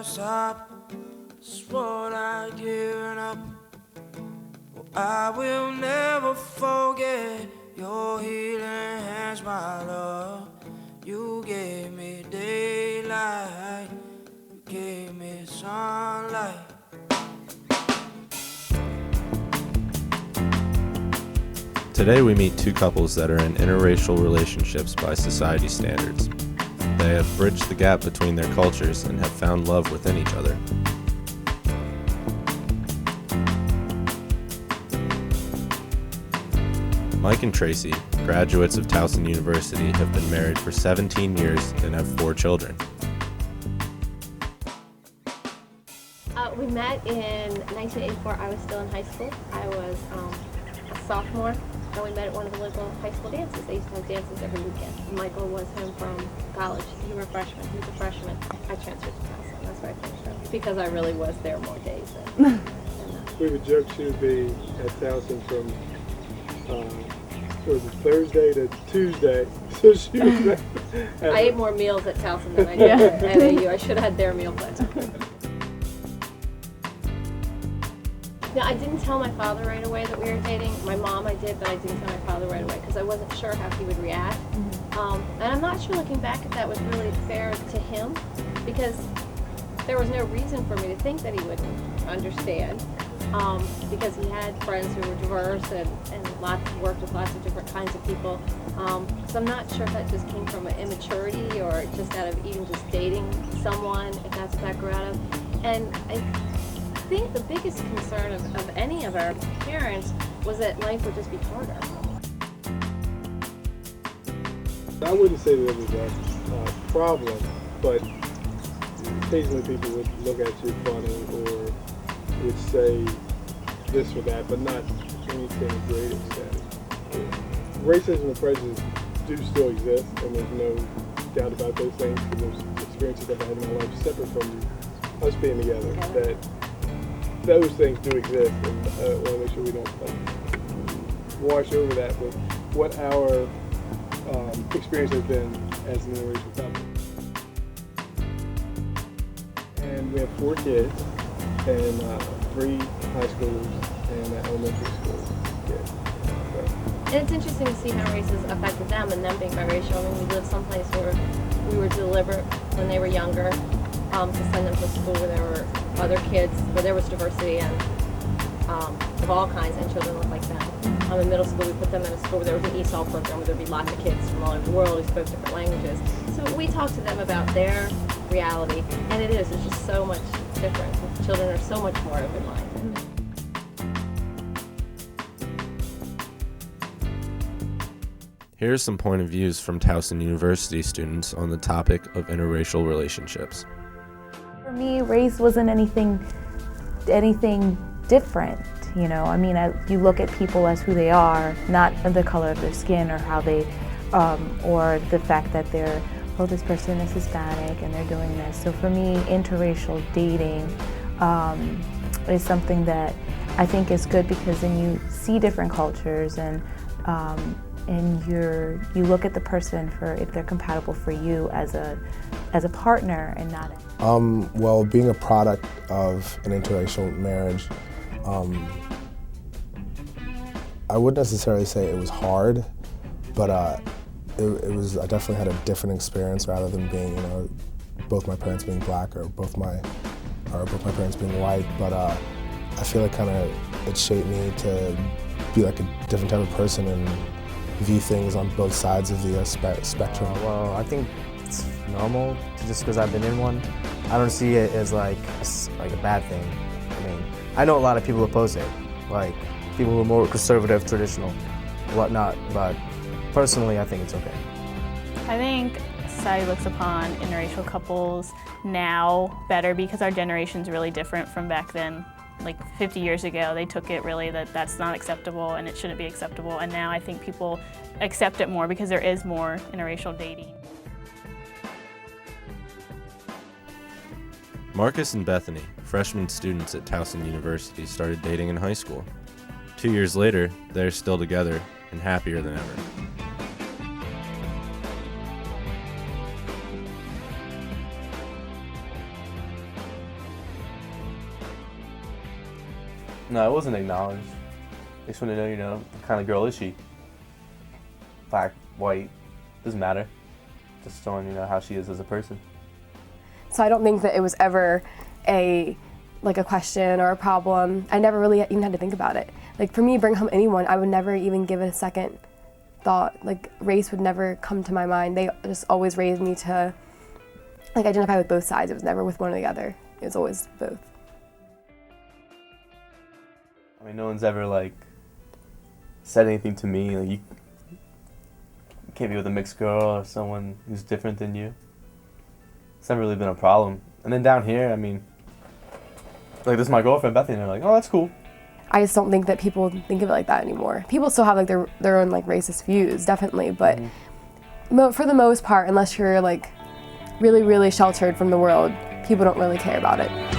stop. Swore I'd given up. Well, I will never forget your healing hands, my love. You gave me daylight. You gave me sunlight. Today we meet two couples that are in interracial relationships by society standards. They have bridged the gap between their cultures and have found love within each other. Mike and Tracy, graduates of Towson University, have been married for 17 years and have 4 children. We met in 1984. I was still in high school. I was a sophomore, and we met at one of the local high school dances. They used to have dances every weekend. Michael was home from college. You were a freshman. He was a freshman. I transferred to Towson. That's where I finished up. Because I really was there more days than We would joke she would be at Towson from was it Thursday to Tuesday. So she was I ate more meals at Towson than I did at AU. I should have had their meal plan. Now, I didn't tell my father right away that we were dating. My mom I did, but I didn't tell my father right away because I wasn't sure how he would react. And I'm not sure, looking back, if that was really fair to him, because there was no reason for me to think that he wouldn't understand, because he had friends who were diverse and worked with lots of different kinds of people. So I'm not sure if that just came from an immaturity or just out of even just dating someone, if that's what that grew out of. And I think the biggest concern of any of our parents was that life would just be harder. I wouldn't say that it was a problem, but occasionally people would look at you funny or would say this or that, but not anything of great extent. Racism and prejudice do still exist, and there's no doubt about those things, because there's experiences that I've had in my life separate from us being together, that those things do exist, and I want to make sure we don't wash over that with what our experience has been as an interracial couple. And we have 4 kids, and 3 high schoolers and an elementary school kid. And it's interesting to see how race has affected them and them being biracial. I mean, we lived someplace where we were deliberate when they were younger to send them to school where there were other kids, where there was diversity and of all kinds, and children looked like them. In middle school, we put them in a school where there was an ESOL program where there would be lots of kids from all over the world who spoke different languages. So we talked to them about their reality, and it's just so much different. Children are so much more open-minded. Here are some point of views from Towson University students on the topic of interracial relationships. For me, race wasn't anything different, you know. I mean, you look at people as who they are, not the color of their skin or how they, or the fact that they're, oh, this person is Hispanic and they're doing this. So for me, interracial dating is something that I think is good, because then you see different cultures and you look at the person for if they're compatible for you as a partner and not. Well, being a product of an interracial marriage, I wouldn't necessarily say it was hard, but it was. I definitely had a different experience rather than being, you know, both my parents being black or both my parents being white. But I feel like it shaped me to be like a different type of person and view things on both sides of the spectrum. Well, I think it's normal just because I've been in one. I don't see it as like a bad thing. I mean, I know a lot of people oppose it, like people who are more conservative, traditional, whatnot, but personally I think it's okay. I think society looks upon interracial couples now better because our generation's really different from back then. Like 50 years ago, they took it really that that's not acceptable and it shouldn't be acceptable, and now I think people accept it more because there is more interracial dating. Marcus and Bethany, freshman students at Towson University, started dating in high school. 2 years later, they're still together and happier than ever. No, it wasn't acknowledged. They just want to know, what kind of girl is she? Black, white, doesn't matter. Just showing, how she is as a person. So I don't think that it was ever a question or a problem. I never really even had to think about it. Like for me, bring home anyone, I would never even give it a second thought. Like race would never come to my mind. They just always raised me to identify with both sides. It was never with one or the other. It was always both. I mean, no one's ever said anything to me. You can't be with a mixed girl or someone who's different than you. It's never really been a problem. And then down here, I mean, this is my girlfriend Bethany, and they're like, oh, that's cool. I just don't think that people think of it like that anymore. People still have their own racist views, definitely, but for the most part, unless you're really, really sheltered from the world, people don't really care about it.